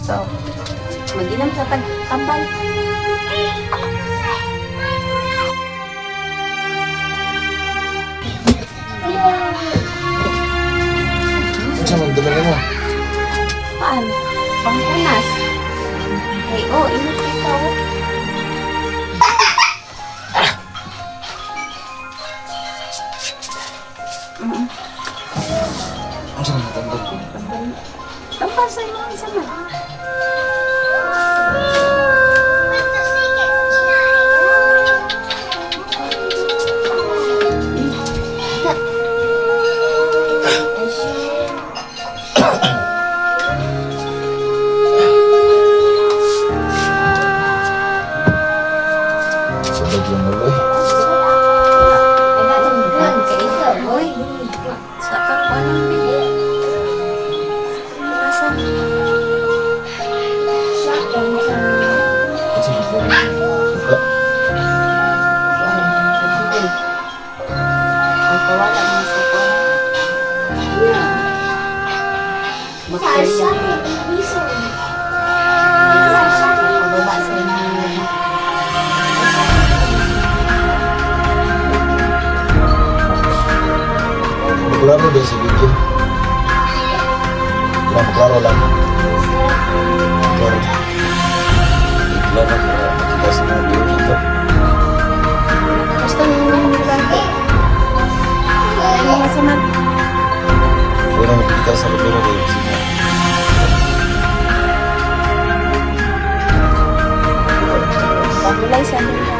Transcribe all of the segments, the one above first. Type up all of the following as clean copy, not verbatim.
So, mag-inom sa tambal. Saan magdala mo? Paano? Pangkunas. Ay, oh, init ito. Saan magdala? Tambal sa iyo, isa man. Klaro din sa video. Klaro lang. Klaro. Klaro para makita sa mga video dito. Basta nung blanco. Mga saman. Wala makikita sa video dito. Pagulay sa nila.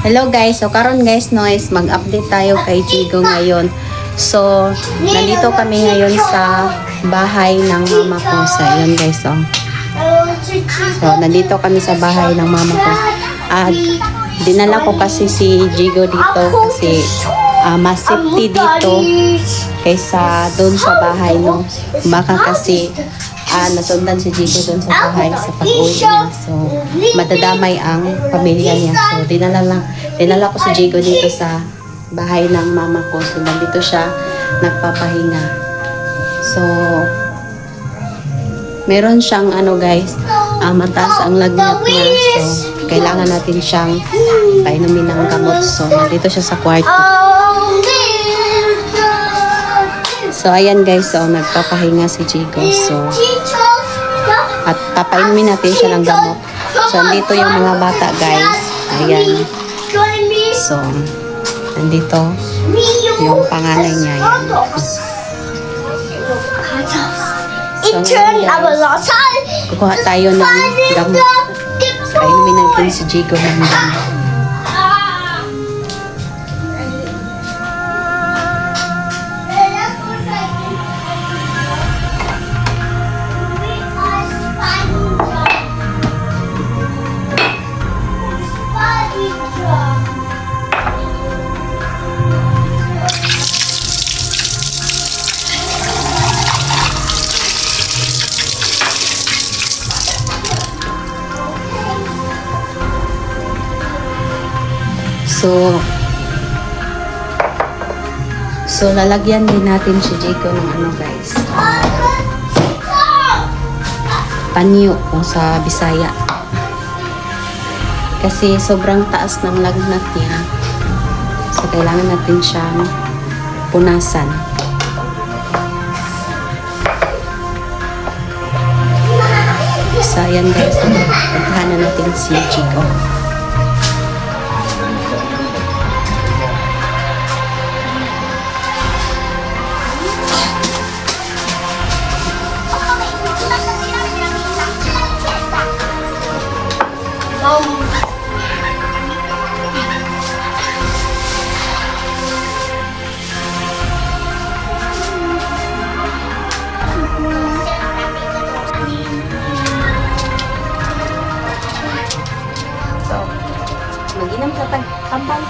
Hello guys, so karon guys no is mag-update tayo kay Jigo ngayon. So, nandito kami ngayon sa bahay ng mama ko. So, yun guys, oh. So, nandito kami sa bahay ng mama ko. Dinala ko kasi si Jigo dito kasi mas safety dito kaysa doon sa bahay, no. Baka kasi nasundan si Jigo doon sa bahay sa pag-uwi niya. So, madadamay ang pamilya niya. So, dinala ko si Jigo dito sa bahay ng mama ko. So, nandito siya nagpapahinga. So, meron siyang guys, mataas ang lagnat niya. So, kailangan natin siyang painumin ng gamot. So, nandito siya sa kwarto. So, ayan guys, so, nagpapahinga si Jigo. So, at papainumin natin siya ng gamot. So, nandito yung mga bata guys. Ayan. So, nandito yung panganay niya. Yan. So, guys, kukuha tayo ng gamot. Painumin natin si Jigo ng gamot. So lalagyan din natin si Jigo ng guys, panyo kung sa Bisaya, kasi sobrang taas ng lagnat niya. So kailangan natin siyang punasan. So ayan guys, puntahan na natin si Jigo. Mag-inom sa tambal.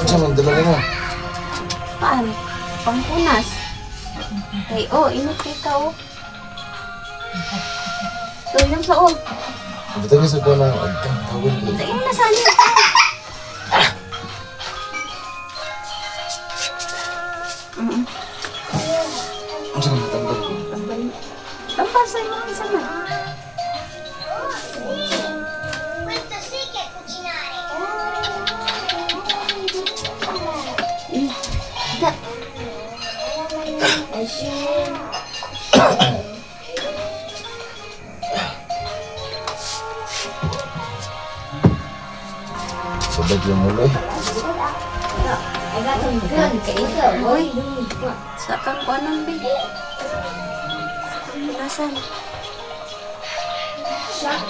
Saan magdala mo? Paano? Pangpunas. Hey, oh, init ka, oh. So, yun sa, oh. Buta nga sa ko na tawin ko. Sa inyo na saan yun. Ang saan matambal ko? Tampal sa inyo isa na. Sabag yung ulo eh. Uy, sa kang kuanong big. Nasaan?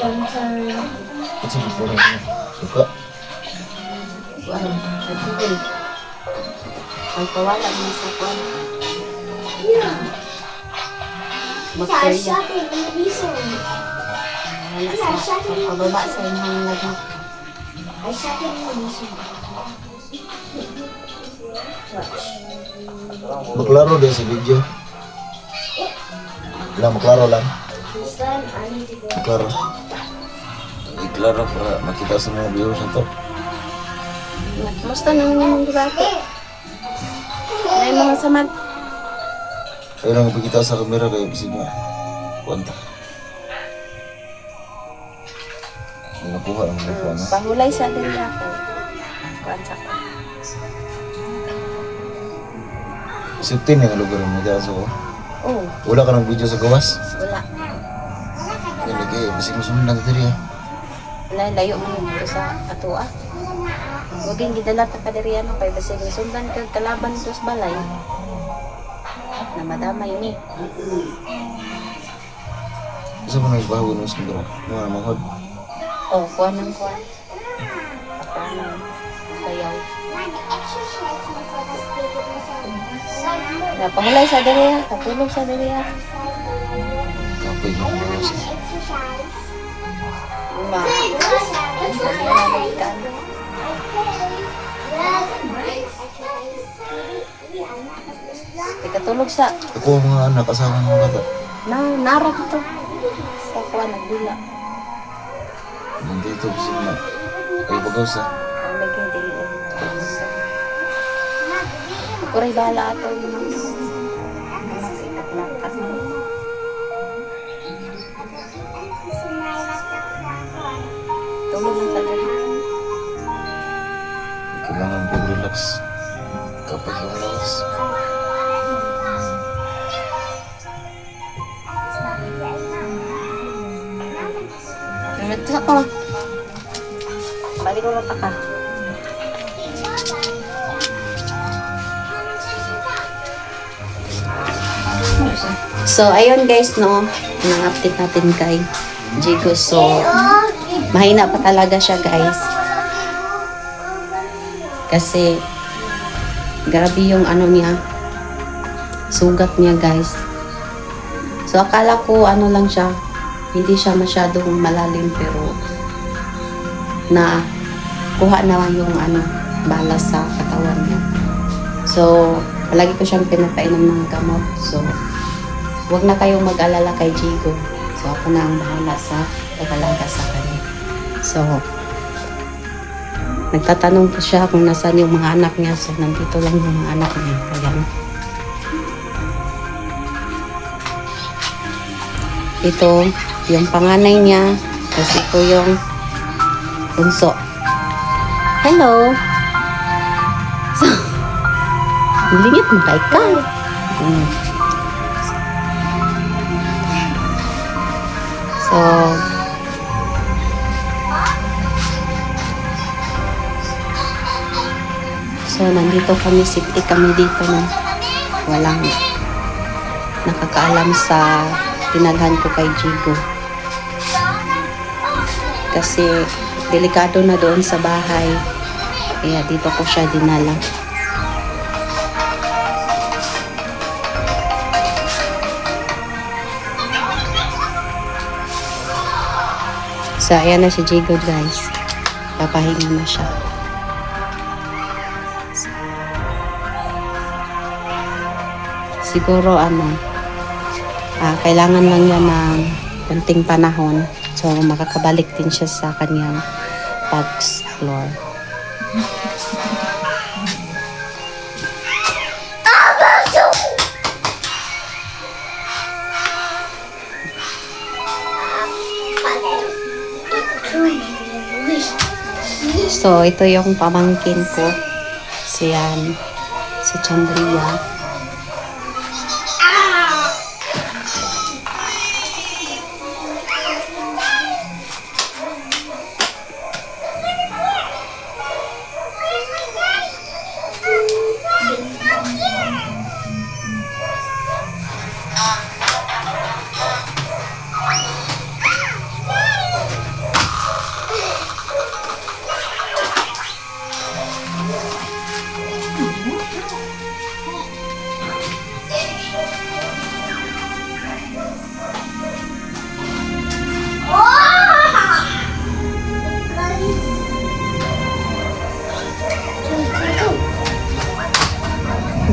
Ang saan ko na suka. Kuan, nagtugol. Pagpawala mo sa kuan. Bakterya. Wala sa pagpababa sa inyong lagat. Maklaro din sa video. Lang, maklaro lang. Maklaro. Iklaro para makita sa mga viewers na to. Kamusta nang inyong gato? May mga samad. Ayun lang ipakita sa camera kayo kasi mo. Kuwanta. Ang nakuha ang nakuha na. Pahulay sa din ako. Kuan sa ko. 17 yung lugar mo dyan sa ko. Oh, Wala ka ng video sa gawas. wala. Yan lagi, basi mo sumunod na diri ah. Wala, layo mo dito sa atua. Huwag yung gidala ta kadiriyan mo kay basi sundan ka kalaban to sa balay. Na madamay ni. Isa mo na ibahaw ng sundra. Mga manghod. Oh, kuan ng kuan. Paano? Bayaw. Napahulay sa diriya, katulog sa diriya. Kapay mo mga sa. Ma. Katulog sa Ako ang mga anak, asawa ng mga bata. narak to. Sa kuan nagdula. Nandito kasi na. Kayo bagaw sa. Ang lagi dili. Kuray bahala ato ng lakas mo. Tulog mo sa dali. Kailangan ko relax. Kapag yung lawas. Ito ako. Balik ko ka ka. So, ayun guys, no. Nang-update natin kay Jigo. So, mahina pa talaga siya, guys. Kasi, grabe yung ano niya. Sugat niya, guys. So, akala ko ano lang siya. Hindi siya masyadong malalim, pero na kuha na yung ano, balas sa katawan niya. So, palagi ko siyang pinapainom ng gamot. So, huwag na kayong mag-alala kay Jigo. So, ako na ang bahala sa pag-alaga sa kanya. So, nagtatanong po siya kung nasaan yung mga anak niya. So, nandito lang yung mga anak niya. Kaya, ito, yung panganay niya. Tapos ito yung bunso. Hello! So, lingit mo kay ka. So, nandito kami, safety kami dito na walang nakakaalam sa tinalhan ko kay Jigo. Kasi, delikado na doon sa bahay. Kaya dito ko siya dinala. So, ayan na si Jigo, guys. Papahinga na siya. siguro kailangan lang yan ng konting panahon. So, makakabalik din siya sa kanyang pag-explore. So, ito yung pamangkin ko. Si Chandria.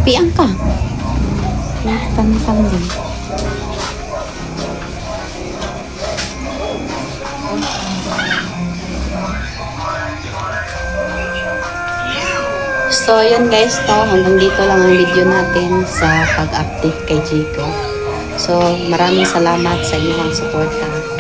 Piang ka. Tan din. So, yun guys, hanggang dito lang ang video natin sa pag-update kay Jigo. So, maraming salamat sa inyong suporta.